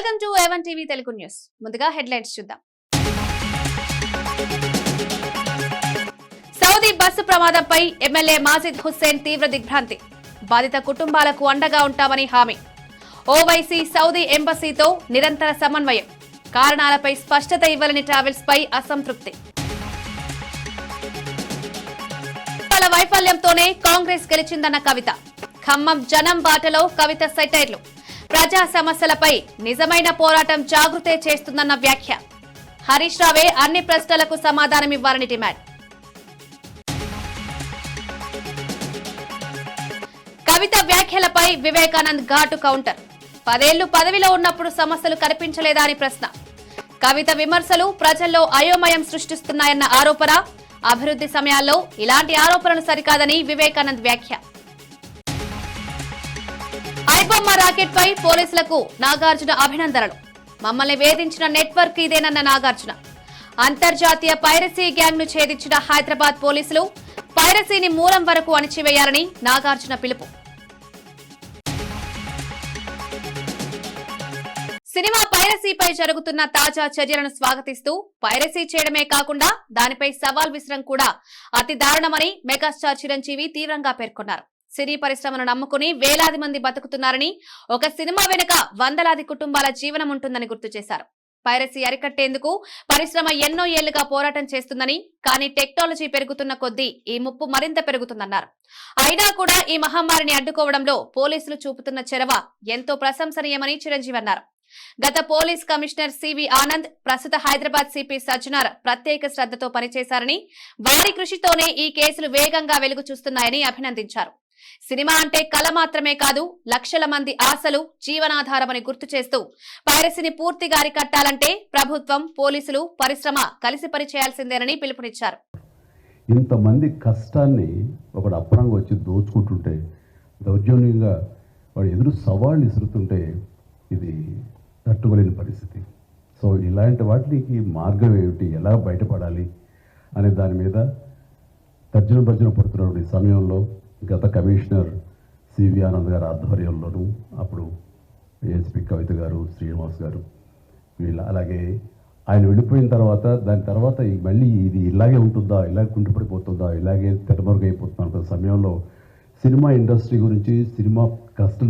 Welcome to A1 TV Telugu news. ముందుగా headlines చూద్దాం. Saudi bus ప్రమాదంపై ఎమ్మెల్యే మాజిద్ హుస్సేన్ తీవ్ర దిగ్భ్రాంతి. బాధిత కుటుంబాలకు అండగా ఉంటామని హామీ. ఓవైసీ సౌదీ ఎంబసీతో నిరంతర సమన్వయం. కారణాలపై స్పష్టత ఇవ్వాలని ట్రావెల్స్ పై అసంతృప్తి. వాళ్ళ వైఫల్యంతోనే కాంగ్రెస్ గెలిచిందన్న కవిత. ఖమ్మం జనం బాటలో కవిత సెటైర్లు. ప్రజా సమస్యలపై నిజమైన పోరాటం జాగృతే చేస్తుందన్న వ్యాఖ్య. హరీష్ రావే అన్ని ప్రశ్నలకు సమాధానమివ్వాలని డిమాండ్. కవిత వ్యాఖ్యలపై వివేకానంద్ ఘాటు కౌంటర్. 10 ఏళ్లు పదవిలో ఉన్నప్పుడు సమస్యలు కనిపించలేదా అని ప్రశ్న. కవిత విమర్శలు ప్రజల్లో అయోమయం సృష్టిస్తున్నాయన్న ఆరోపణ. అభివృద్ధి సమయాల్లో ఇలాంటి ఆరోపణలు సరికాదని వివేకానంద్ వ్యాఖ్య. ఐబొమ్మ రాకెట్ పై పోలీసులకు నాగార్జున అభినందనలు. మమ్మల్ని వేధించిన నెట్వర్క్ ఇదేనన్న నాగార్జున. అంతర్జాతీయ పైరసీ గ్యాంగ్ ను ఛేదించిన హైదరాబాద్ పోలీసులు. పైరసీని మూలం వరకు అణిచివేయాలని నాగార్జున పిలుపు. సినిమా పైరసీపై జరుగుతున్న తాజా చర్యలను స్వాగతిస్తూ పైరసీ చేయడమే కాకుండా దానిపై సవాల్ విసరం కూడా అతి దారుణమని మెగాస్టార్ చిరంజీవి తీవ్రంగా పేర్కొన్నారు. సినీ పరిశ్రమను నమ్ముకుని వేలాది మంది బతుకుతున్నారని, ఒక సినిమా వెనుక వందలాది కుటుంబాల జీవనం ఉంటుందని గుర్తు చేశారు. పైరసీ అరికట్టేందుకు పరిశ్రమ ఎన్నో ఏళ్లుగా పోరాటం చేస్తుందని, కానీ టెక్నాలజీ పెరుగుతున్న కొద్దీ ఈ ముప్పు మరింత పెరుగుతుందన్నారు. అయినా కూడా ఈ మహమ్మారిని అడ్డుకోవడంలో పోలీసులు చూపుతున్న చొరవ ఎంతో ప్రశంసనీయమని చిరంజీవి అన్నారు. గత పోలీస్ కమిషనర్ సివి ఆనంద్, ప్రస్తుత హైదరాబాద్ సిపి సజ్జనార్ ప్రత్యేక శ్రద్ధతో పనిచేశారని, వారి కృషితోనే ఈ కేసులు వేగంగా వెలుగు చూస్తున్నాయని అభినందించారు. సినిమా అంటే కళ మాత్రమే కాదు, లక్షల మంది ఆశలు, జీవనాధారమని గుర్తు చేస్తూ పైరసీని పూర్తిగా అరికట్టాలంటే ప్రభుత్వం, పోలీసులు, పరిశ్రమ కలిసి పనిచేయాల్సిందేనని పిలుపునిచ్చారు. ఇంతమంది కష్టాన్ని ఒకడు అప్పనంగా వచ్చి దోచుకుంటుంటే, దౌర్జన్యంగా వాడు ఎదురు సవాళ్ళు ఇసురుతుంటే ఇది తట్టుకోలేని పరిస్థితి. సో ఇలాంటి వాటికి మార్గం ఏమిటి, ఎలా బయటపడాలి అనే దాని మీద తర్జన పడుతున్న ఈ సమయంలో గత కమిషనర్ సివి ఆనంద్ గారి ఆధ్వర్యంలోనూ, అప్పుడు ఏఎస్పీ కవిత గారు, శ్రీనివాస్ గారు, వీళ్ళ అలాగే ఆయన వెళ్ళిపోయిన తర్వాత దాని తర్వాత మళ్ళీ ఇది ఇలాగే ఉంటుందా, ఇలాగే కుంటుపడిపోతుందా, ఇలాగే తెరమరుగైపోతుందా అనుకున్న సమయంలో సినిమా ఇండస్ట్రీ గురించి, సినిమా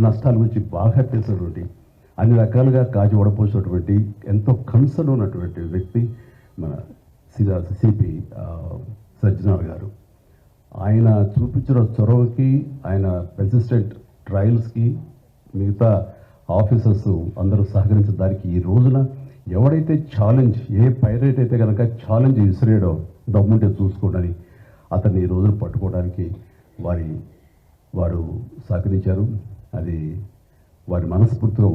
నష్టాల గురించి బాగా తెలిసినటువంటి, అన్ని రకాలుగా కాచి వడపోసినటువంటి, ఎంతో కన్సర్న్ ఉన్నటువంటి వ్యక్తి మన సిపి సజ్జనార్ గారు. ఆయన చూపించిన చొరవకి, ఆయన పెర్సిస్టెంట్ ట్రయల్స్కి మిగతా ఆఫీసర్స్ అందరూ సహకరించిన దానికి ఈ రోజున ఎవడైతే ఛాలెంజ్, ఏ పైరేట్ అయితే కనుక ఛాలెంజ్ విసిరేయడో దమ్ముంటే చూసుకోండి అతన్ని ఈ రోజున పట్టుకోవడానికి వారు సహకరించారు. అది వారి మనస్ఫూర్తిగా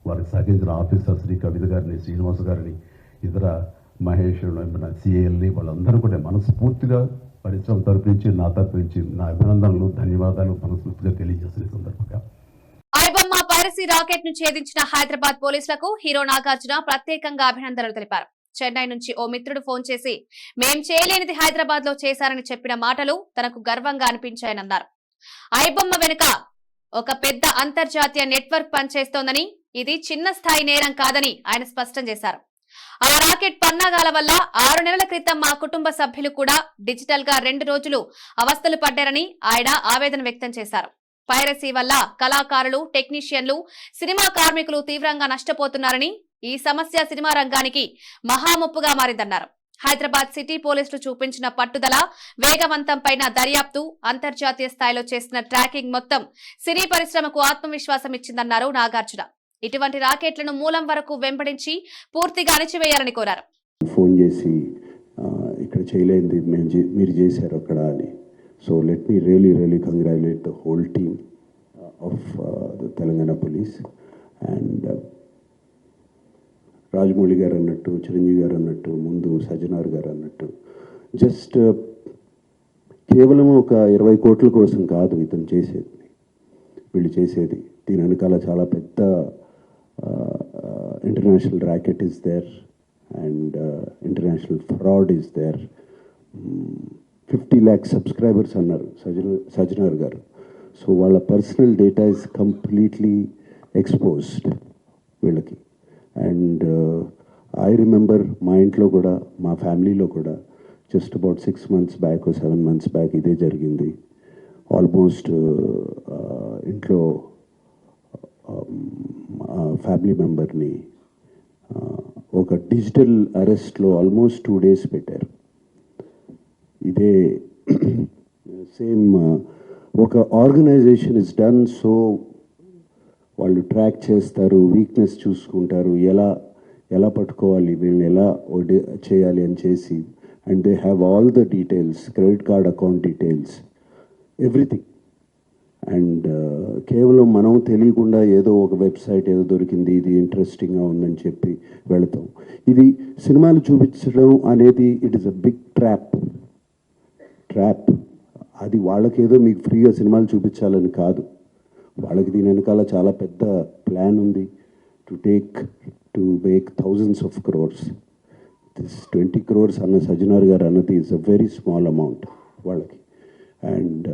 వారికి సహకరించిన ఆఫీసర్స్ని, కవిత గారిని, శ్రీనివాస్ గారిని, ఇతర మహేష్, సిఏఎల్ని వాళ్ళందరూ కూడా మనస్ఫూర్తిగా పరిశ్రమ తరపు నుంచి, నా తరపు నుంచి నా అభినందనలు, ధన్యవాదాలు మనస్ఫూర్తిగా తెలియజేస్తున్న సందర్భంగా. ఐబొమ్మ పైరసీ రాకెట్ ను ఛేదించిన హైదరాబాద్ పోలీసులకు హీరో నాగార్జున ప్రత్యేకంగా అభినందనలు తెలిపారు. చెన్నై నుంచి ఓ మిత్రుడు ఫోన్ చేసి మేం చేయలేనిది హైదరాబాద్ లో చేశారని చెప్పిన మాటలు తనకు గర్వంగా అనిపించాయన్నారు. ఐబొమ్మ వెనుక ఒక పెద్ద అంతర్జాతీయ నెట్వర్క్ పనిచేస్తోందని, ఇది చిన్న స్థాయి నేరం కాదని ఆయన స్పష్టం చేశారు. ఆ రాకెట్ పన్నాగాల వల్ల 6 నెలల క్రితం మా కుటుంబ సభ్యులు కూడా డిజిటల్ గా 2 రోజులు అవస్థలు పడ్డారని ఆయన ఆవేదన వ్యక్తం చేశారు. పైరసీ వల్ల కళాకారులు, టెక్నీషియన్లు, సినిమా కార్మికులు తీవ్రంగా నష్టపోతున్నారని, ఈ సమస్య సినిమా రంగానికి మహాముప్పుగా మారిందన్నారు. హైదరాబాద్ సిటీ పోలీసులు చూపించిన పట్టుదల, వేగవంతంపైన దర్యాప్తు, అంతర్జాతీయ స్థాయిలో చేసిన ట్రాకింగ్ మొత్తం సినీ పరిశ్రమకు ఆత్మవిశ్వాసం ఇచ్చిందన్నారు నాగార్జున. ఇటువంటి రాకెట్లను మూలం వరకు వెంబడించి పూర్తిగా అణిచివేయాలని కోరారు. ఫోన్ చేసి ఇక్కడ చేయలేంది మీరు చేశారు అక్కడ అని. So let me really congratulate the whole team of the Telangana police. And Rajamouli గారు అన్నట్టు, చిరంజీవి గారు అన్నట్టు, ముందు సజ్జనార్ గారు అన్నట్టు, జస్ట్ కేవలం ఒక 20 కోట్ల కోసం కాదు వీళ్ళు చేసేది. దీని వెనకాల చాలా పెద్ద international racket is there and international fraud is there. 50 lakh subscribers annaru Sajjanar garu. So వాళ్ళ personal data is completely exposed వీళ్ళకి. ఐ రిమెంబర్ మా ఇంట్లో కూడా, మా ఫ్యామిలీలో కూడా just about 6 months back 7 months back ఇదే జరిగింది. ఆల్మోస్ట్ ఇంట్లో ఫ్యామిలీ మెంబర్ని ఒక డిజిటల్ అరెస్ట్లో ఆల్మోస్ట్ 2 days పెట్టారు. ఇదే సేమ్ ఒక ఆర్గనైజేషన్ ఇస్ డన్ సో, వాళ్ళు ట్రాక్ చేస్తారు, వీక్నెస్ చూసుకుంటారు, ఎలా పట్టుకోవాలి, వీళ్ళని ఎలా చేయాలి అని చేసి, and they have all the details, credit card account details, everything. And కేవలం మనం తెలియకుండా ఏదో ఒక వెబ్సైట్ ఏదో దొరికింది, ఇది ఇంట్రెస్టింగ్గా ఉందని చెప్పి వెళతాం. ఇది సినిమాలు చూపించడం అనేది it is a big trap. అది వాళ్ళకేదో మీకు ఫ్రీగా సినిమాలు చూపించాలని కాదు, వాళ్ళకి దీని వెనకాల చాలా పెద్ద ప్లాన్ ఉంది. To make thousands of crores. This 20 crores అన్న సజ్జనార్ గారు అన్నది is a very small amount వాళ్ళకి. అండ్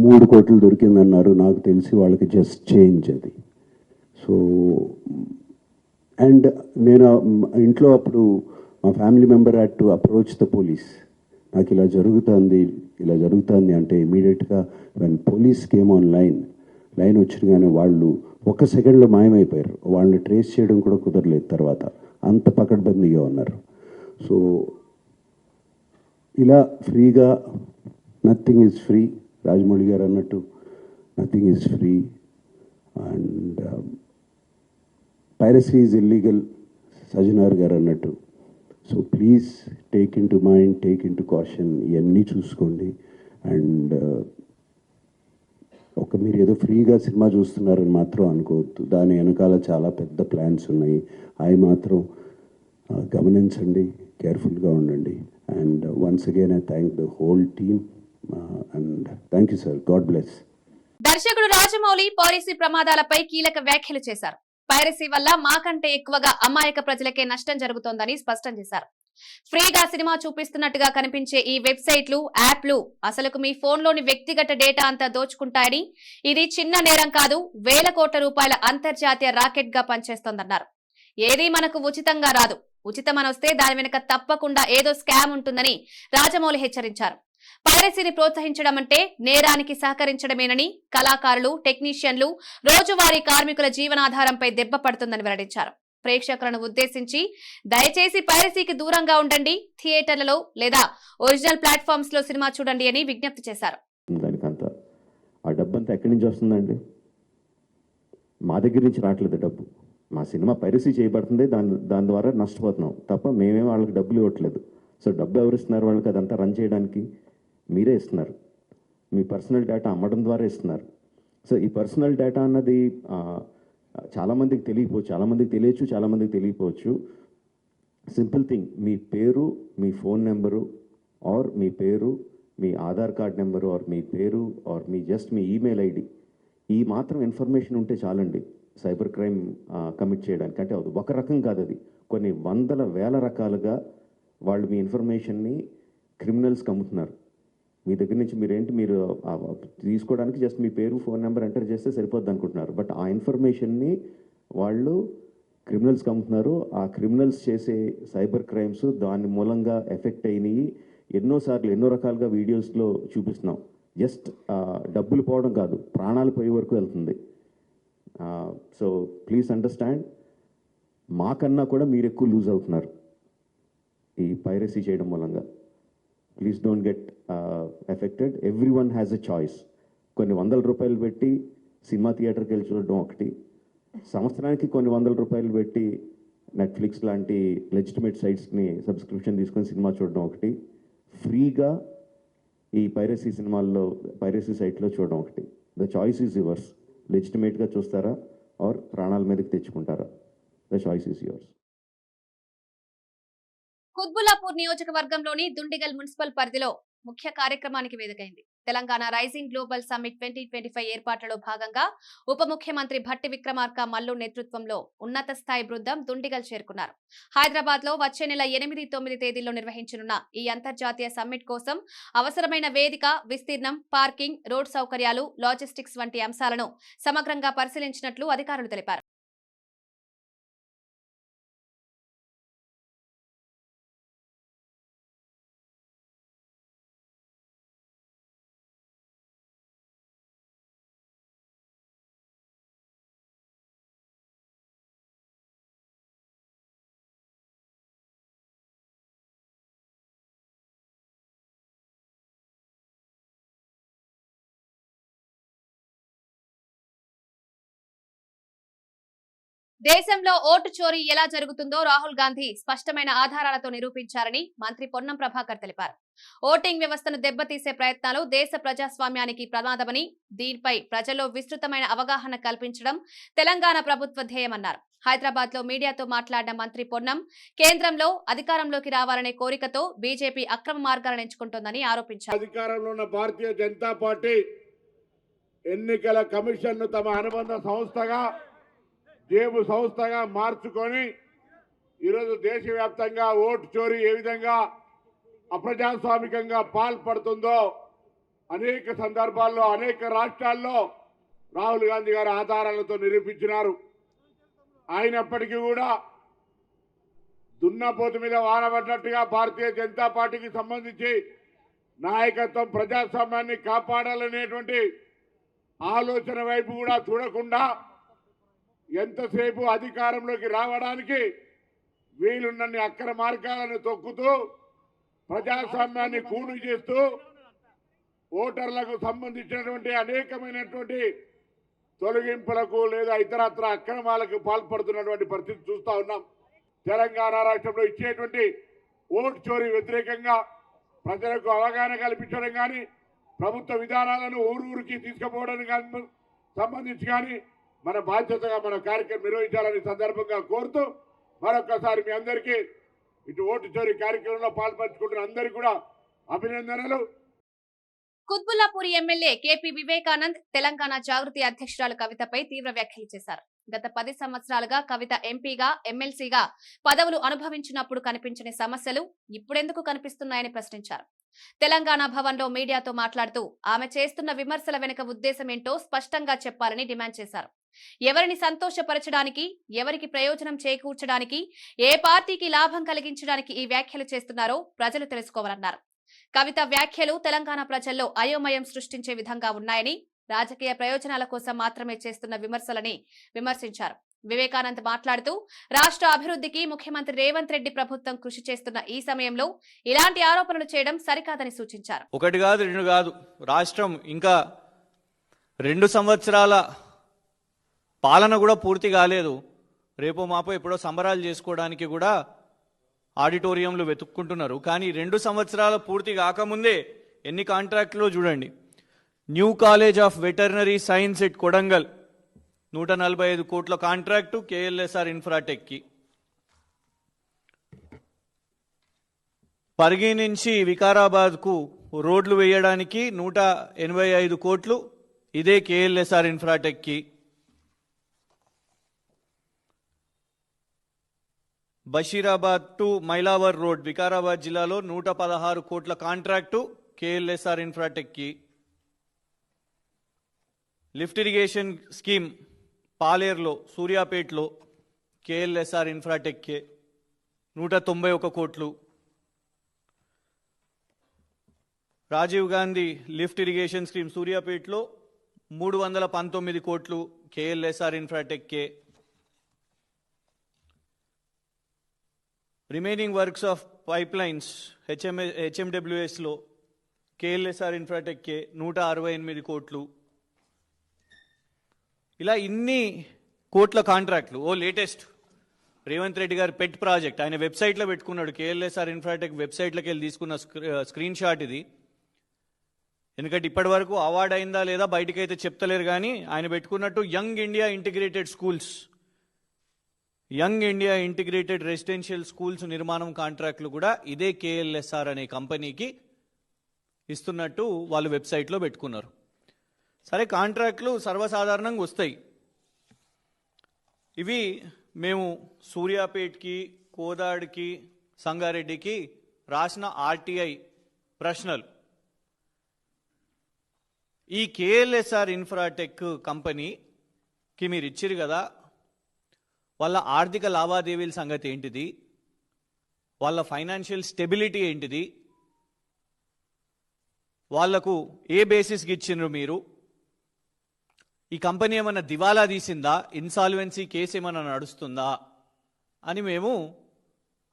3 కోట్లు దొరికిందన్నారు, నాకు తెలిసి వాళ్ళకి జస్ట్ చేంజ్ అది. సో అండ్ నేను ఇంట్లో అప్పుడు మా family member had to approach the police. నాకు ఇలా జరుగుతుంది అంటే ఇమీడియట్గా when police came on line వచ్చినగానే వాళ్ళు 1 సెకండ్లో మాయమైపోయారు. వాళ్ళని ట్రేస్ చేయడం కూడా కుదరలేదు తర్వాత, అంత పకడ్బందీగా ఉన్నారు. సో ఇలా ఫ్రీగా నథింగ్ ఈజ్ ఫ్రీ, రాజమౌళి గారు అన్నట్టు nothing is free. And piracy is illegal, Sajjanar గారు అన్నట్టు. So please take in to mind, take in to caution, ఇవన్నీ చూసుకోండి. అండ్ మీరు ఏదో ఫ్రీగా సినిమా చూస్తున్నారని మాత్రం అనుకోవద్దు, దాని వెనకాల చాలా పెద్ద ప్లాన్స్ ఉన్నాయి. అవి మాత్రం గమనించండి, కేర్ఫుల్గా ఉండండి. And once again I thank the whole team and thank you sir, God bless. దర్శకుడు రాజమౌళి పైరసీ ప్రమాదాలపై కీలక వ్యాఖ్యలు చేశారు. పైరసీ వల్ల మాకంటే ఎక్కువగా అమాయక ప్రజలకే నష్టం జరుగుతోందని స్పష్టం చేశారు. ఫ్రీగా సినిమా చూపిస్తున్నట్టుగా కనిపించే ఈ వెబ్సైట్లు, యాప్లు అసలుకు మీ ఫోన్లోని వ్యక్తిగత డేటా అంతా దోచుకుంటాయని, ఇది చిన్న నేరం కాదు, వేల కోట్ల రూపాయల అంతర్జాతీయ రాకెట్ గా పనిచేస్తోందన్నారు. ఏదీ మనకు ఉచితంగా రాదు, ఉచితమనొస్తే దాని వెనుక తప్పకుండా ఏదో స్కామ్ ఉంటుందని రాజమౌళి హెచ్చరించారు. పైరసీని ప్రోత్సహించడం అంటే నేరానికి సహకరించడమేనని, కళాకారులు, టెక్నీషియన్లు, రోజువారీ కార్మికుల జీవనాధారంపై దెబ్బ పడుతుందని వెల్లడించారు. ప్రేక్షకులను ఉద్దేశించి దయచేసి పైరసీకి దూరంగా ఉండండి, థియేటర్లలో లేదా ఒరిజినల్ ప్లాట్ఫామ్స్ లో సినిమా చూడండి అని విజ్ఞప్తి చేశారు. దానికంతా ఆ డబ్బంతా ఎక్కడి నుంచి వస్తుందండి? మా దగ్గర నుంచి రావట్లేదు డబ్బు. మా సినిమా పైరసీ చేయబడుతుంది, దాని ద్వారా నష్టపోతున్నాం తప్ప మేమేం వాళ్ళకి డబ్బులు ఇవ్వట్లేదు. సో డబ్బు ఎవరు ఇస్తున్నారు వాళ్ళకి? అదంతా రన్ చేయడానికి మీరే ఇస్తున్నారు. మీ పర్సనల్ డేటా అమ్మడం ద్వారా ఇస్తున్నారు. సో ఈ పర్సనల్ డేటా అన్నది చాలామందికి తెలియకపోవచ్చు, చాలామందికి తెలియచ్చు, చాలామందికి తెలియకపోవచ్చు. సింపుల్ థింగ్, మీ పేరు, మీ ఫోన్ నెంబరు, ఆర్ మీ పేరు, మీ ఆధార్ కార్డ్ నెంబరు, ఆర్ మీ పేరు, ఆర్ మీ జస్ట్ మీ ఈమెయిల్ ఐడి, ఈ మాత్రం ఇన్ఫర్మేషన్ ఉంటే చాలండి సైబర్ క్రైమ్ కమిట్ చేయడానికి. అంటే అది ఒక రకం కాదు, అది కొన్ని వందల వేల రకాలుగా వాళ్ళు మీ ఇన్ఫర్మేషన్ని క్రిమినల్స్కి అమ్ముతున్నారు. మీ దగ్గర నుంచి మీరు తీసుకోవడానికి జస్ట్ మీ పేరు, ఫోన్ నెంబర్ ఎంటర్ చేస్తే సరిపోద్ది అనుకుంటున్నారు. బట్ ఆ ఇన్ఫర్మేషన్ని వాళ్ళు క్రిమినల్స్కి అమ్ముతున్నారు. ఆ క్రిమినల్స్ చేసే సైబర్ క్రైమ్స్ దాని మూలంగా ఎఫెక్ట్ అయినాయి. ఎన్నోసార్లు ఎన్నో రకాలుగా వీడియోస్లో చూపిస్తున్నాం. జస్ట్ డబ్బులు పోవడం కాదు, ప్రాణాలు పోయే వరకు వెళ్తుంది. సో ప్లీజ్ అండర్స్టాండ్, మాకన్నా కూడా మీరు ఎక్కువ లూజ్ అవుతున్నారు ఈ పైరసీ చేయడం మూలంగా. Please don't get affected. Every one has a choice. కొన్ని వందల రూపాయలు పెట్టి సినిమా థియేటర్కి వెళ్ళి చూడడం ఒకటి, సంవత్సరానికి కొన్ని వందల రూపాయలు పెట్టి నెట్ఫ్లిక్స్ లాంటి లెజిటిమేట్ సైట్స్ని సబ్స్క్రిప్షన్ తీసుకొని సినిమా చూడడం ఒకటి, ఫ్రీగా ఈ పైరసీ సినిమాల్లో పైరసీ సైట్లో చూడడం ఒకటి. The choice is yours. లెజిటిమేట్గా చూస్తారా ఆర్ ప్రాణాల మీదకి తెచ్చుకుంటారా? The choice is yours. Quthbullapur నియోజకవర్గంలోని దుండిగల్ మున్సిపల్ పరిధిలో ముఖ్య కార్యక్రమానికి వేదికైంది. తెలంగాణ రైజింగ్ గ్లోబల్ సమ్మిట్ 2025 ఏర్పాట్లలో భాగంగా ఉప ముఖ్యమంత్రి భట్టి విక్రమార్క మల్లు నేతృత్వంలో ఉన్నత స్థాయి బృందం దుండిగల్ చేరుకున్నారు. హైదరాబాద్ లో వచ్చే నెల 8, 9 తేదీల్లో నిర్వహించనున్న ఈ అంతర్జాతీయ సమ్మిట్ కోసం అవసరమైన వేదిక, విస్తీర్ణం, పార్కింగ్, రోడ్ సౌకర్యాలు, లాజిస్టిక్స్ వంటి అంశాలను సమగ్రంగా పరిశీలించినట్లు అధికారులు తెలిపారు. దేశంలో ఓటు చోరీ ఎలా జరుగుతుందో రాహుల్ గాంధీ స్పష్టమైన ఆధారాలతో నిరూపించారని మంత్రి పొన్నం ప్రభాకర్ తెలిపారు. ఓటింగ్ వ్యవస్థను దెబ్బతీసే ప్రయత్నాలు దేశ ప్రజాస్వామ్యానికి ప్రమాదమని, దీనిపై ప్రజల్లో విస్తృతమైన అవగాహన కల్పించడం తెలంగాణ ప్రభుత్వ ధ్యేయమన్నారు. హైదరాబాద్ లో మీడియాతో మాట్లాడిన మంత్రి పొన్నం కేంద్రంలో అధికారంలోకి రావాలనే కోరికతో బీజేపీ అక్రమ మార్గాలను ఎంచుకుంటోందని ఆరోపించారు. అధికారంలో ఉన్న భారతీయ జనతా పార్టీ ఎన్నికల కమిషన్ ను తమ అనుబంధ సంస్థగా జేబు సంస్థగా మార్చుకొని ఈరోజు దేశవ్యాప్తంగా ఓటు చోరీ ఏ విధంగా అప్రజాస్వామికంగా పాల్పడుతుందో అనేక సందర్భాల్లో అనేక రాష్ట్రాల్లో రాహుల్ గాంధీ గారు ఆధారాలతో నిరూపించినారు. అయినప్పటికీ కూడా దున్నపోతు మీద వానబడినట్టుగా భారతీయ జనతా పార్టీకి సంబంధించి నాయకత్వం ప్రజాస్వామ్యాన్ని కాపాడాలనేటువంటి ఆలోచన వైపు కూడా చూడకుండా ఎంతసేపు అధికారంలోకి రావడానికి వీలున్నన్ని అక్రమ మార్గాలను తొక్కుతూ ప్రజాస్వామ్యాన్ని కూని చేస్తూ ఓటర్లకు సంబంధించినటువంటి అనేకమైనటువంటి తొలగింపులకు లేదా ఇతరత్ర అక్రమాలకు పాల్పడుతున్నటువంటి పరిస్థితి చూస్తా ఉన్నాం. తెలంగాణ రాష్ట్రంలో ఇచ్చేటువంటి ఓటు చోరీ వ్యతిరేకంగా ప్రజలకు అవగాహన కల్పించడం కానీ, ప్రభుత్వ విధానాలను ఊరూరికి తీసుకుపోవడానికి సంబంధించి కానీ మన బాధ్యతగా మన కార్యక్రమం నిర్వహించాలని సందర్భంగా కోరుతూ మరొకసారి మీ అందరికీ ఇటు ఓటు చోరీ కార్యక్రమంలో పాల్పంచుకుంటున్న అందరికీ కూడా అభినందనలు. కుత్బుల్లాపూర్ ఎమ్మెల్యే కేపీ వివేకానంద్ తెలంగాణ జాగృతి అధ్యక్షురాలు కవితపై తీవ్ర వ్యాఖ్యలు చేశారు. గత 10 సంవత్సరాలుగా కవిత ఎంపీగా, ఎమ్మెల్సీగా పదవులు అనుభవించినప్పుడు కనిపించని సమస్యలు ఇప్పుడెందుకు కనిపిస్తున్నాయని ప్రశ్నించారు. తెలంగాణ భవన్ లో మీడియాతో మాట్లాడుతూ ఆమె చేస్తున్న విమర్శల వెనుక ఉద్దేశం ఏంటో స్పష్టంగా చెప్పాలని డిమాండ్ చేశారు. ఎవరిని సంతోషపరచడానికి, ఎవరికి ప్రయోజనం చేకూర్చడానికి, ఏ పార్టీకి లాభం కలిగించడానికి ఈ వ్యాఖ్యలు చేస్తున్నారో ప్రజలు తెలుసుకోవాలన్నారు. కవిత వ్యాఖ్యలు తెలంగాణ ప్రజల్లో అయోమయం సృష్టించే విధంగా ఉన్నాయని, రాజకీయ ప్రయోజనాల కోసం మాత్రమే చేస్తున్న విమర్శలని విమర్శించారు. వివేకానంద్ మాట్లాడుతూ రాష్ట్ర అభివృద్ధికి ముఖ్యమంత్రి రేవంత్ రెడ్డి ప్రభుత్వం కృషి చేస్తున్న ఈ సమయంలో ఇలాంటి ఆరోపణలు చేయడం సరికాదని సూచించారు. 1 కాదు 2 కాదు, రాష్ట్రం ఇంకా 2 సంవత్సరాల పాలన కూడా పూర్తి కాలేదు. రేపో మాపో ఎప్పుడో సంబరాలు చేసుకోవడానికి కూడా ఆడిటోరియంలు వెతుక్కుంటున్నారు. కానీ 2 సంవత్సరాల పూర్తి కాకముందే ఎన్ని కాంట్రాక్టులో చూడండి. New college of veterinary science at Kodangal 145 కోట్ల కాంట్రాక్టు కేఎల్ఎస్ఆర్ ఇన్ఫ్రాటెక్కి. పరిగి నుంచి వికారాబాద్కు రోడ్లు వేయడానికి 185 కోట్లు ఇదే కేఎల్ఎస్ఆర్ ఇన్ఫ్రాటెక్కి. బషీరాబాద్ టు మైలావర్ రోడ్ వికారాబాద్ జిల్లాలో 116 కోట్ల కాంట్రాక్టు కేఎల్ఎస్ఆర్ ఇన్ఫ్రాటెక్కి. లిఫ్ట్ ఇరిగేషన్ స్కీమ్ పాలేరులో, సూర్యాపేటలో కేఎల్ఎస్ఆర్ ఇన్ఫ్రాటెక్కే 191 కోట్లు. Rajiv Gandhi lift irrigation scheme సూర్యాపేటలో 319 కోట్లు కేఎల్ఎస్ఆర్ ఇన్ఫ్రాటెక్కే. రిమైనింగ్ వర్క్స్ ఆఫ్ పైప్లైన్స్ హెచ్ఎండబ్ల్యూఎస్లో కేఎల్ఎస్ఆర్ ఇన్ఫ్రాటెక్కే 168 కోట్లు. ఇలా ఇన్ని కోట్ల కాంట్రాక్ట్లు. లేటెస్ట్ రేవంత్ రెడ్డి గారి పెట్ ప్రాజెక్ట్ ఆయన వెబ్సైట్లో పెట్టుకున్నాడు. కేఎల్ఎస్ఆర్ ఇన్ఫ్రాటెక్ వెబ్సైట్లోకి వెళ్ళి తీసుకున్న స్క్రీన్ షాట్ ఇది. ఎందుకంటే ఇప్పటి వరకు అవార్డు అయిందా లేదా బయటకైతే చెప్తలేరు, కానీ ఆయన పెట్టుకున్నట్టు young India integrated schools, young India integrated residential schools నిర్మాణం కాంట్రాక్ట్లు కూడా ఇదే కేఎల్ఎస్ఆర్ అనే కంపెనీకి ఇస్తున్నట్టు వాళ్ళు వెబ్సైట్లో పెట్టుకున్నారు. సరే, కాంట్రాక్ట్లు సర్వసాధారణంగా వస్తాయి. ఇవి మేము సూర్యాపేట్కి, కోదాడికి, సంగారెడ్డికి రాసిన ఆర్టీఐ ప్రశ్నలు. ఈ కేఎల్ఎస్ఆర్ ఇన్ఫ్రాటెక్ కంపెనీకి మీరు ఇచ్చిరు కదా, వాళ్ళ ఆర్థిక లావాదేవీల సంగతి ఏంటిది, వాళ్ళ ఫైనాన్షియల్ స్టెబిలిటీ ఏంటిది, వాళ్లకు ఏ బేసిస్కి ఇచ్చినారు మీరు, ఈ కంపెనీ ఏమన్నా దివాలా తీసిందా, ఇన్సాల్వెన్సీ కేసు ఏమన్నా నడుస్తుందా అని మేము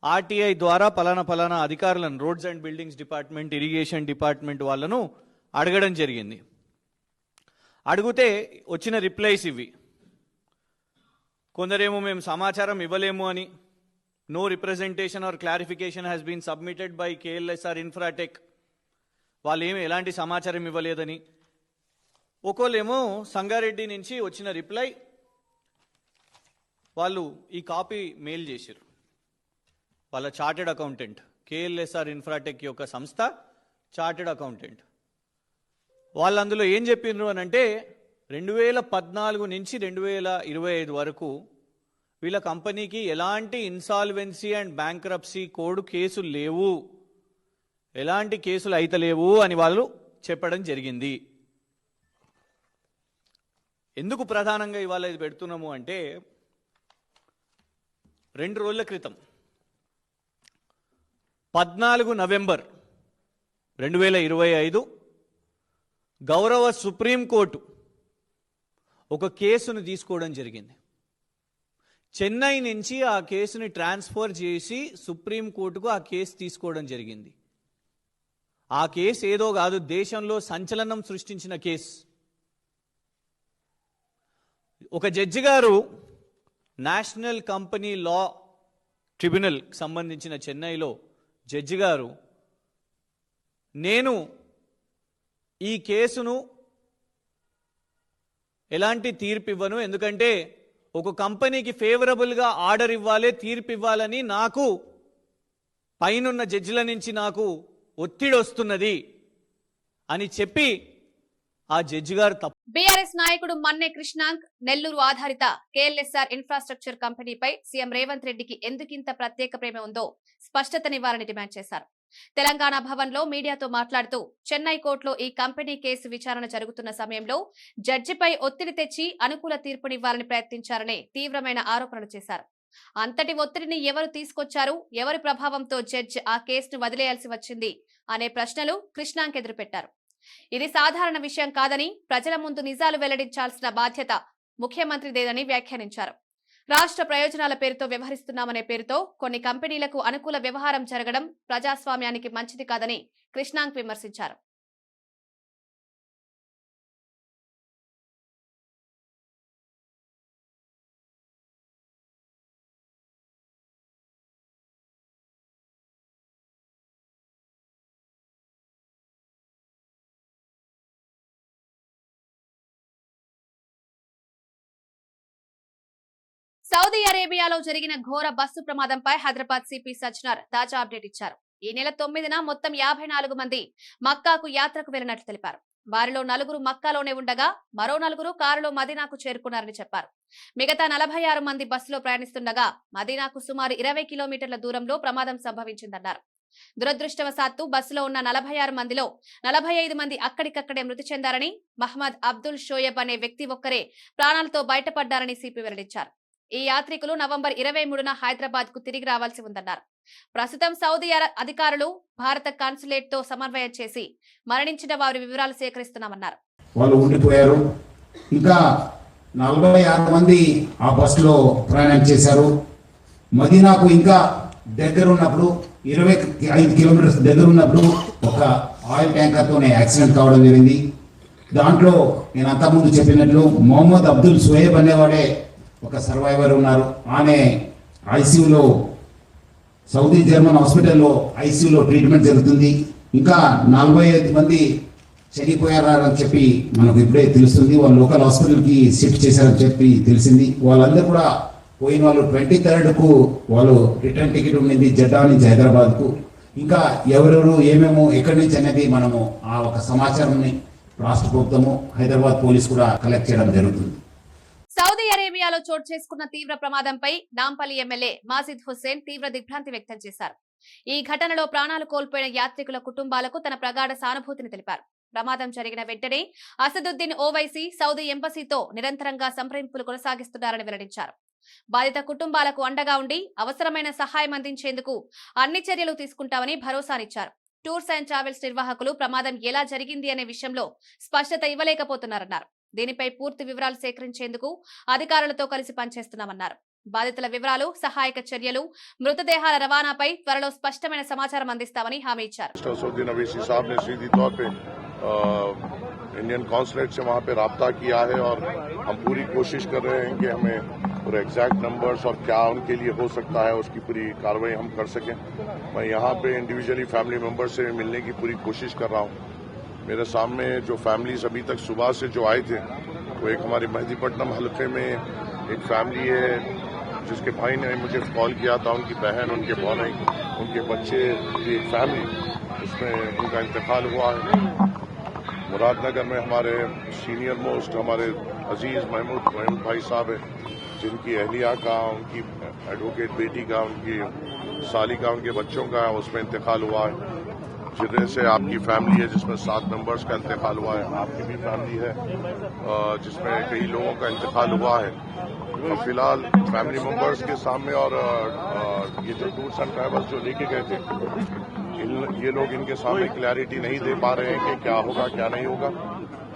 ఆర్టీఐ ద్వారా పలానా అధికారులను, roads and buildings department, irrigation department వాళ్ళను అడగడం జరిగింది. అడిగితే వచ్చిన రిప్లైస్ ఇవి. కొందరేమో మేము సమాచారం ఇవ్వలేము అని. No representation or clarification has been submitted by KLSR Infratech. వాళ్ళు ఏమి ఎలాంటి సమాచారం ఇవ్వలేదని. ఒకళ్ళేమో సంగారెడ్డి నుంచి వచ్చిన రిప్లై, వాళ్ళు ఈ కాపీ మెయిల్ చేశారు. వాళ్ళ చార్టెడ్ అకౌంటెంట్, కేఎల్ఎస్ఆర్ ఇన్ఫ్రాటెక్ యొక్క సంస్థ చార్టెడ్ అకౌంటెంట్. వాళ్ళు అందులో ఏం చెప్పిండ్రు అని అంటే 2014 నుంచి 2025 వరకు వీళ్ళ కంపెనీకి ఎలాంటి ఇన్సాల్వెన్సీ అండ్ బ్యాంక్రప్సీ కోడ్ కేసులు లేవు, ఎలాంటి కేసులు అయితే లేవు అని వాళ్ళు చెప్పడం జరిగింది. ఎందుకు ప్రధానంగా ఇవాళ ఇది పెడుతున్నాము అంటే 2 రోజుల క్రితం 14 నవంబర్ 2025 గౌరవ సుప్రీంకోర్టు ఒక కేసును తీసుకోవడం జరిగింది. చెన్నై నుంచి ఆ కేసుని ట్రాన్స్ఫర్ చేసి సుప్రీంకోర్టుకు ఆ కేసు తీసుకోవడం జరిగింది. ఆ కేసు ఏదో కాదు, దేశంలో సంచలనం సృష్టించిన కేసు. ఒక జడ్జి గారు నేషనల్ కంపెనీ లా ట్రిబ్యునల్ సంబంధించిన చెన్నైలో జడ్జి గారు, నేను ఈ కేసును ఎలాంటి తీర్పు ఇవ్వను, ఎందుకంటే ఒక కంపెనీకి ఫేవరబుల్గా ఆర్డర్ ఇవ్వాలి, తీర్పు ఇవ్వాలని నాకు పైనున్న జడ్జిల నుంచి నాకు ఒత్తిడి వస్తున్నది అని చెప్పి ఆ జడ్జి గారు తప్పు. బీఆర్ఎస్ నాయకుడు మన్నే కృష్ణాంక్ నెల్లూరు ఆధారిత కేఎల్ఎస్ఆర్ ఇన్ఫ్రాస్ట్రక్చర్ కంపెనీపై సీఎం రేవంత్ రెడ్డికి ఎందుకింత ప్రత్యేక ప్రేమ ఉందో స్పష్టతనివ్వాలని డిమాండ్ చేశారు. తెలంగాణ భవన్ లో మీడియాతో మాట్లాడుతూ చెన్నై కోర్టులో ఈ కంపెనీ కేసు విచారణ జరుగుతున్న సమయంలో జడ్జిపై ఒత్తిడి తెచ్చి అనుకూల తీర్పునివ్వాలని ప్రయత్నించారని తీవ్రమైన ఆరోపణలు చేశారు. అంతటి ఒత్తిడిని ఎవరు తీసుకొచ్చారు, ఎవరి ప్రభావంతో జడ్జి ఆ కేసును వదిలేయాల్సి వచ్చింది అనే ప్రశ్నలు కృష్ణాంక్ ఎదురుపెట్టారు. ఇది సాధారణ విషయం కాదని, ప్రజల ముందు నిజాలు వెల్లడించాల్సిన బాధ్యత ముఖ్యమంత్రిదేనని వ్యాఖ్యానించారు. రాష్ట్ర ప్రయోజనాల పేరుతో వ్యవహరిస్తున్నామనే పేరుతో కొన్ని కంపెనీలకు అనుకూల వ్యవహారం జరగడం ప్రజాస్వామ్యానికి మంచిది కాదని కృష్ణాంక్ విమర్శించారు. సౌదీ అరేబియాలో జరిగిన ఘోర బస్సు ప్రమాదంపై హైదరాబాద్ సిపి సజ్జనార్ తాజా అప్డేట్ ఇచ్చారు. ఈ నెల 9న మొత్తం 54 మంది మక్కాకు యాత్రకు వెళ్లినట్లు తెలిపారు. వారిలో 4 మక్కాలోనే ఉండగా మరో 4 కారులో మదీనాకు చేరుకున్నారని చెప్పారు. మిగతా 46 మంది బస్సులో ప్రయాణిస్తుండగా మదీనాకు సుమారు 20 కిలోమీటర్ల దూరంలో ప్రమాదం సంభవించిందన్నారు. దురదృష్టవశాత్తు బస్సులో ఉన్న 46 మందిలో 45 మంది అక్కడికక్కడే మృతి చెందారని, మహమ్మద్ అబ్దుల్ షోయబ్ అనే వ్యక్తి ఒక్కరే ప్రాణాలతో బయటపడ్డారని సిపి వెల్లడించారు. ఈ యాత్రికులు నవంబర్ 23న హైదరాబాద్ కు తిరిగి రావాల్సి ఉందన్నారు. ప్రస్తుతం సౌదీ అధికారులు భారత కాన్సులేట్ తో సమన్వయం చేసి మరణించిన వారి వివరాలు సేకరిస్తున్నామన్నారు. వాళ్ళు ఉండిపోయారు. ఇంకా 46 మంది ఆ బస్సులో ప్రయాణం చేశారు. మదీనాకు ఇంకా దగ్గర ఉన్నప్పుడు 25 కిలోమీటర్స్ దగ్గర ఉన్నప్పుడు ఒక ఆయిల్ ట్యాంకర్తోనే యాక్సిడెంట్ కావడం జరిగింది. దాంట్లో నేను అంతకుముందు చెప్పినట్లు మొహమ్మద్ అబ్దుల్ షోయబ్ అనేవాడే ఒక సర్వైవర్ ఉన్నారు. ఆమె ఐసీయూలో, సౌదీ జర్మన్ హాస్పిటల్లో ఐసీయూలో ట్రీట్మెంట్ జరుగుతుంది. ఇంకా 45 మంది చనిపోయారని చెప్పి మనకు ఇప్పుడే తెలుస్తుంది. వాళ్ళు లోకల్ హాస్పిటల్కి షిఫ్ట్ చేశారని చెప్పి తెలిసింది. వాళ్ళందరూ కూడా పోయిన వాళ్ళు 23కు వాళ్ళు రిటర్న్ టికెట్ ఉండింది జడ్డా నుంచి హైదరాబాద్కు. ఇంకా ఎవరెవరు ఏమేమో ఎక్కడి నుంచి అనేది మనము ఆ ఒక సమాచారాన్ని రాష్ట్ర ప్రభుత్వము, హైదరాబాద్ పోలీసు కూడా కలెక్ట్ చేయడం జరుగుతుంది. సౌదీ అరేబియాలో చోటు చేసుకున్న తీవ్ర ప్రమాదంపై నాంపల్లి ఎమ్మెల్యే మాజిద్ హుస్సేన్ తీవ్ర దిగ్భ్రాంతి వ్యక్తం చేశారు. ఈ ఘటనలో ప్రాణాలు కోల్పోయిన యాత్రికుల కుటుంబాలకు తన ప్రగాఢ సానుభూతిని తెలిపారు. ప్రమాదం జరిగిన వెంటనే అసదుద్దీన్ ఓవైసీ సౌదీ ఎంబసీతో నిరంతరంగా సంప్రదింపులు కొనసాగిస్తున్నారని వెల్లడించారు. బాధిత కుటుంబాలకు అండగా ఉండి అవసరమైన సహాయం అందించేందుకు అన్ని చర్యలు తీసుకుంటామని భరోసానిచ్చారు. టూర్స్ అండ్ ట్రావెల్స్ నిర్వాహకులు ప్రమాదం ఎలా జరిగింది అనే విషయంలో స్పష్టత ఇవ్వలేకపోతున్నారన్నారు. దీనిపై పూర్తి వివరాలు సేకరించేందుకు అధికారులతో కలిసి పనిచేస్తున్నామన్నారు. బాధితుల వివరాలు, సహాయక చర్యలు, మృతదేహాల రవాణాపై త్వరలో స్పష్టమైన సమాచారం అందిస్తామని హామీ ఇచ్చారు. इंडियन कॉन्सुलेट से वहाँ पे राब्ता किया है और हम पूरी कोशिश कर रहे हैं कि हमें और एग्जैक्ट नंबर्स और क्या उनके लिए हो सकता है उसकी पूरी कार्रवाई हम कर सकें। मैं यहाँ पे इंडिविजुअली फैमिली मेम्बर से मिलने की पूरी कोशिश कर रहा हूँ। मेरे सामने जो फैमिलीज अभी तक सुबह से जो आए थे वो एक हमारे मेहदीपट्टनम हल्के में एक फैमिली है जिसके भाई ने मुझे कॉल किया था, उनकी बहन, उनके भाई, उनके बच्चे की एक फैमिली उसमें उनका इंतकाल हुआ है। मुरादनगर में हमारे सीनियर मोस्ट हमारे अजीज महमूद भाई साहब है जिनकी अहलिया का, उनकी एडवोकेट बेटी का, उनकी साली का, उनके बच्चों का उसमें इंतकाल हुआ है। जिले से आपकी फैमिली है जिसमें 7 मेंबर्स का इंतकाल हुआ है, आपकी भी फैमिली है जिसमें कई लोगों का इंतकाल हुआ है। तो फिलहाल फैमिली मेंबर्स के सामने और ये जो टूर्स एंड ट्रैवल्स जो लेके गए थे ये लोग इनके सामने क्लैरिटी नहीं दे पा रहे हैं कि क्या होगा क्या नहीं होगा।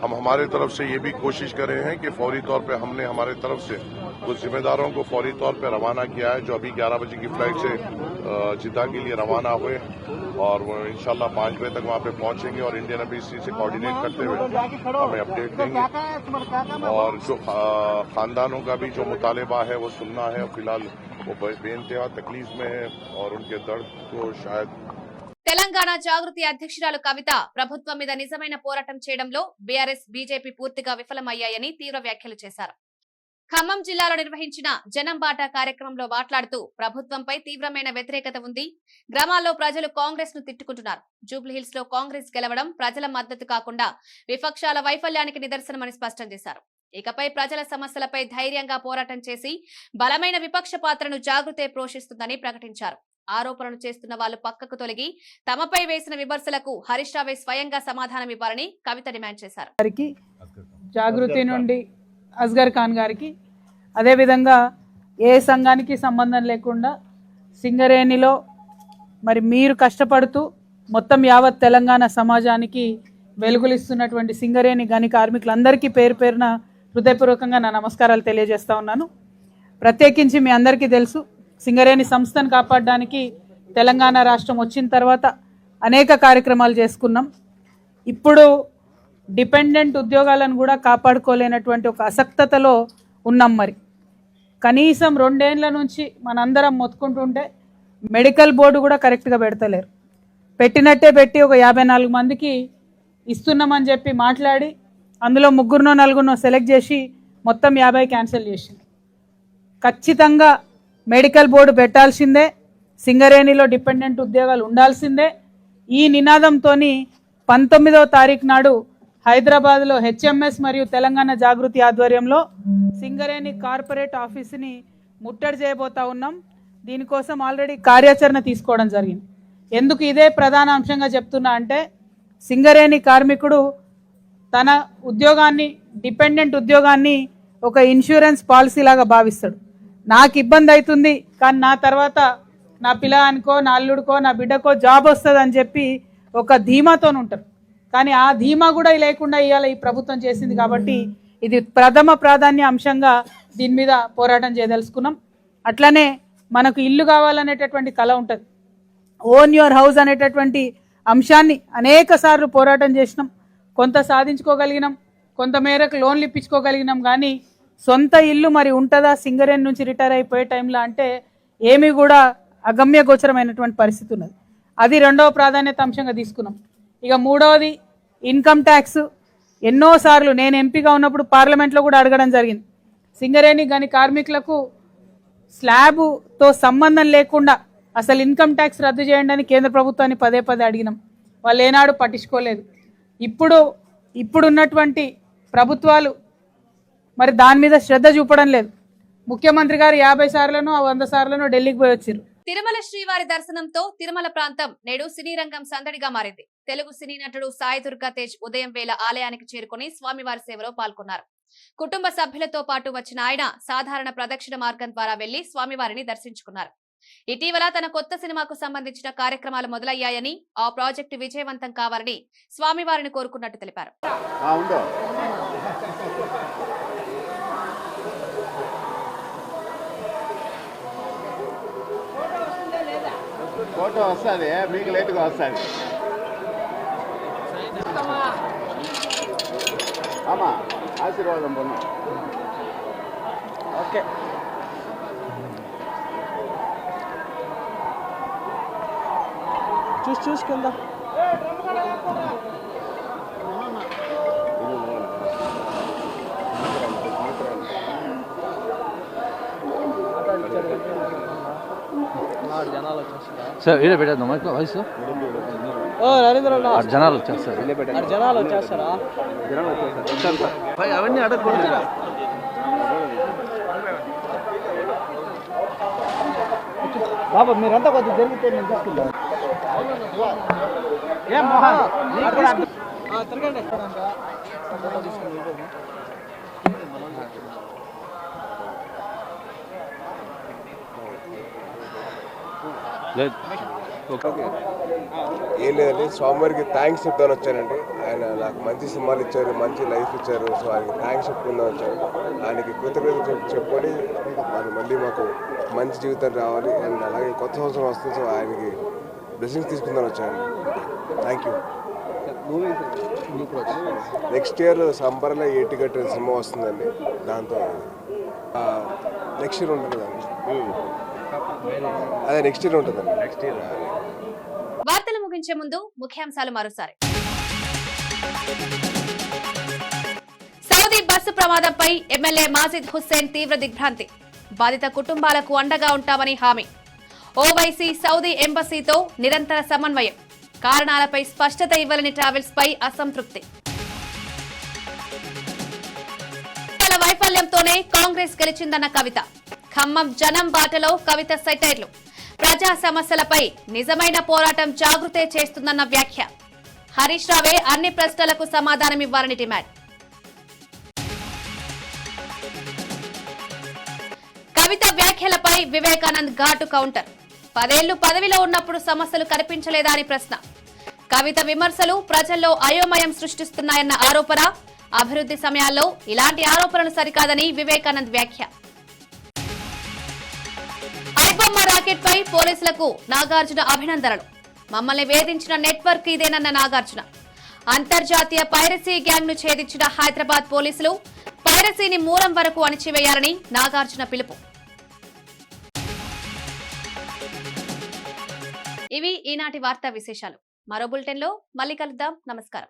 हम हमारे तरफ से ये भी कोशिश कर रहे हैं कि फौरी तौर पे हमने हमारे तरफ से कुछ जिम्मेदारों को फौरी तौर पे रवाना किया है जो अभी 11 बजे की फ्लाइट से जिद्दा के लिए रवाना हुए और वो इंशाल्लाह 5 बजे तक वहाँ पे पहुंचेंगे और इंडियन एम्बेसी से कोऑर्डिनेट करते हुए हमें अपडेट देंगे। और जो खानदानों का भी जो मुतालबा है वो सुनना है। फिलहाल वो बेइंतहा तकलीफ में है और उनके दर्द को शायद తెలంగాణ జాగృతి అధ్యక్షురాలు కవిత ప్రభుత్వం మీద నిజమైన పోరాటం చేయడంలో బీఆర్ఎస్ బీజేపీ పూర్తిగా విఫలమయ్యాయని తీవ్ర వ్యాఖ్యలు చేశారు. ఖమ్మం జిల్లాలో నిర్వహించిన జనం బాట కార్యక్రమంలో మాట్లాడుతూ ప్రభుత్వంపై తీవ్రమైన వ్యతిరేకత ఉంది, గ్రామాల్లో ప్రజలు కాంగ్రెస్ ను తిట్టుకుంటున్నారు, జూబ్లీహిల్స్ లో కాంగ్రెస్ గెలవడం ప్రజల మద్దతు కాకుండా విపక్షాల వైఫల్యానికి నిదర్శనమని స్పష్టం చేశారు. ఇకపై ప్రజల సమస్యలపై ధైర్యంగా పోరాటం చేసి బలమైన విపక్ష పాత్రను జాగృతే పోషిస్తుందని ప్రకటించారు. ఆరోపణలు చేస్తున్న వాళ్లు పక్కకు తొలగి తమపై వేసిన విమర్శలకు హరీష్ రావు స్వయంగా సమాధానం ఇవ్వాలని కవిత డిమాండ్ చేశారు. జాగృతి నుండి అస్గర్ ఖాన్ గారికి, అదేవిధంగా ఏ సంఘానికి సంబంధం లేకుండా సింగరేణిలో మరి మీరు కష్టపడుతూ మొత్తం యావత్ తెలంగాణ సమాజానికి వెలుగులిస్తున్నటువంటి సింగరేణి గని కార్మికులందరికీ పేరు పేరున హృదయపూర్వకంగా నా నమస్కారాలు తెలియజేస్తా ఉన్నాను. ప్రత్యేకించి మీ అందరికీ తెలుసు, సింగరేణి సంస్థను కాపాడడానికి తెలంగాణ రాష్ట్రం వచ్చిన తర్వాత అనేక కార్యక్రమాలు చేసుకున్నాం. ఇప్పుడు డిపెండెంట్ ఉద్యోగాలను కూడా కాపాడుకోలేనటువంటి ఒక అసక్తతలో ఉన్నాం. మరి కనీసం 2 ఏళ్ల నుంచి మనందరం మొత్తుకుంటుంటే మెడికల్ బోర్డు కూడా కరెక్ట్గా పెడతలేరు. పెట్టినట్టే పెట్టి ఒక 54 మందికి ఇస్తున్నామని చెప్పి మాట్లాడి అందులో 3 4 సెలెక్ట్ చేసి మొత్తం 50 క్యాన్సిల్ చేసింది. ఖచ్చితంగా మెడికల్ బోర్డు పెట్టాల్సిందే, సింగరేణిలో డిపెండెంట్ ఉద్యోగాలు ఉండాల్సిందే. ఈ నినాదంతో 19వ తారీఖు నాడు హైదరాబాద్లో హెచ్ఎంఎస్ మరియు తెలంగాణ జాగృతి ఆధ్వర్యంలో సింగరేణి కార్పొరేట్ ఆఫీసుని ముట్టడి చేయబోతా ఉన్నాం. దీనికోసం ఆల్రెడీ కార్యాచరణ తీసుకోవడం జరిగింది. ఎందుకు ఇదే ప్రధాన అంశంగా చెప్తున్నా అంటే, సింగరేణి కార్మికుడు తన ఉద్యోగాన్ని, డిపెండెంట్ ఉద్యోగాన్ని ఒక ఇన్సూరెన్స్ పాలసీ లాగా భావిస్తాడు. నాకు ఇబ్బంది అవుతుంది కానీ నా తర్వాత నా పిల్లగానికో, నా అల్లుడికో, నా బిడ్డకో జాబ్ వస్తుంది అని చెప్పి ఒక ధీమాతో ఉంటారు. కానీ ఆ ధీమా కూడా లేకుండా ఇవాళ ఈ ప్రభుత్వం చేసింది. కాబట్టి ఇది ప్రథమ ప్రాధాన్య అంశంగా దీని మీద పోరాటం చేయదలుచుకున్నాం. అట్లనే మనకు ఇల్లు కావాలనేటటువంటి కళ ఉంటుంది. ఓన్ యువర్ హౌస్ అనేటటువంటి అంశాన్ని అనేక సార్లు పోరాటం చేసినాం. కొంత సాధించుకోగలిగినాం, కొంత మేరకు లోన్లు ఇప్పించుకోగలిగినాం. కానీ సొంత ఇల్లు మరి ఉంటుందా సింగరేణి నుంచి రిటైర్ అయిపోయే టైంలో అంటే ఏమీ కూడా అగమ్య గోచరమైనటువంటి పరిస్థితి ఉన్నది. అది 2వ ప్రాధాన్యత అంశంగా తీసుకున్నాం. ఇక 3వది ఇన్కమ్ ట్యాక్స్. ఎన్నోసార్లు నేను ఎంపీగా ఉన్నప్పుడు పార్లమెంట్లో కూడా అడగడం జరిగింది. సింగరేణి గని కార్మికులకు స్లాబ్తో సంబంధం లేకుండా అసలు ఇన్కమ్ ట్యాక్స్ రద్దు చేయండి అని కేంద్ర ప్రభుత్వాన్ని పదే అడిగినాం. వాళ్ళు ఏనాడు పట్టించుకోలేదు. ఇప్పుడున్నటువంటి ప్రభుత్వాలు మరి దాని మీద శ్రద్ధ చూపడం లేదు. ముఖ్యమంత్రి గారు 50 సార్లను 100 సార్లను ఢిల్లీకి పోయి వచ్చారు. తిరుమల శ్రీవారి దర్శనంతో తిరుమల ప్రాంతం నేడు సినీ రంగం సందడిగా మారింది. తెలుగు సినీ నటుడు సాయి దుర్గా తేజ్ ఉదయం వేళ ఆలయానికి చేరుకుని స్వామివారి సేవలో పాల్గొన్నారు. కుటుంబ సభ్యులతో పాటు వచ్చిన ఆయన సాధారణ ప్రదక్షిణ మార్గం ద్వారా వెళ్లి స్వామివారిని దర్శించుకున్నారు. ఇటీవల తన కొత్త సినిమాకు సంబంధించిన కార్యక్రమాలు మొదలయ్యాయని, ఆ ప్రాజెక్టు విజయవంతం కావాలని స్వామివారిని కోరుకున్నట్టు తెలిపారు. ఫోటో వస్తుంది, మీకు లేట్గా వస్తుంది. ఆశీర్వాదం పొందాం. ఓకే. చూసి కింద సార్ ఇదే పెట్టేద్దాం వయసు నరేంద్ర జనాలు వచ్చేస్తారు జనాలు వచ్చేస్తారా అవన్నీ అడగకూడదు బాబా మీరంతా కొద్దిగా జరిగితే నేను తీసుకుంటాను ఏం తిరగండి ఏం లేదండి, స్వామివారికి థ్యాంక్స్ చెప్తాను వచ్చానండి. ఆయన నాకు మంచి సినిమాలు ఇచ్చారు, మంచి లైఫ్ ఇచ్చారు. సో ఆయనకి థ్యాంక్స్ చెప్పుకుందాం వచ్చాను. ఆయనకి కృతజ్ఞత చెప్పుకొని మరి మళ్ళీ మాకు మంచి జీవితం రావాలి అండ్ అలాగే కొత్త సంవత్సరం వస్తుంది. సో ఆయనకి బ్లెస్సింగ్స్ తీసుకుందాం వచ్చానండి. Thank you. నెక్స్ట్ ఇయర్ సంబర్లో ఏటిగట్ సినిమా వస్తుందండి. దాంతో నెక్స్ట్ ఇయర్ ఉంటుందండి. అదే నెక్స్ట్ ఇయర్ ఉంటుందండి. Next year. వార్తలు ముగించే ముందు ముఖ్యాంశాలు మరోసారి. సౌదీ బస్సు ప్రమాదంపై ఎమ్మెల్యే మాజిద్ హుస్సేన్ తీవ్ర దిగ్భ్రాంతి. బాధిత కుటుంబాలకు అండగా ఉంటామని హామీ. ఓవైసీ సౌదీ ఎంబసీతో నిరంతర సమన్వయం. కారణాలపై స్పష్టత ఇవ్వలేని ట్రావెల్స్ పై అసంతృప్తి. వైఫల్యంతోనే కాంగ్రెస్ గెలిచిందన్న కవిత. ఖమ్మం జనం బాటలో కవిత సెటైర్లు. ప్రజా సమస్యలపై నిజమైన పోరాటం జాగృతే చేస్తుందన్న వ్యాఖ్య. హరీష్ రావే అన్ని ప్రశ్నలకు సమాధానమివ్వాలని డిమాండ్. కవిత వ్యాఖ్యలపై వివేకానంద్ ఘాటు కౌంటర్. 10 ఏళ్లు పదవిలో ఉన్నప్పుడు సమస్యలు కనిపించలేదా అని ప్రశ్న. కవిత విమర్శలు ప్రజల్లో అయోమయం సృష్టిస్తున్నాయన్న ఆరోపణ. అభివృద్ధి సమయాల్లో ఇలాంటి ఆరోపణలు సరికాదని వివేకానంద్ వ్యాఖ్య. ఐబొమ్మ రాకెట్ పై పోలీసులకు నాగార్జున అభినందనలు. మమ్మల్ని వేధించిన నెట్వర్క్ ఇదేనన్న నాగార్జున. అంతర్జాతీయ పైరసీ గ్యాంగ్ ను ఛేదించిన హైదరాబాద్ పోలీసులు. పైరసీని మూలం వరకు అణిచివేయాలని నాగార్జున పిలుపు. ఇవి ఈనాటి వార్తా విశేషాలు. మరో బులెటిన్ లో మళ్ళీ కలుద్దాం. నమస్కారం.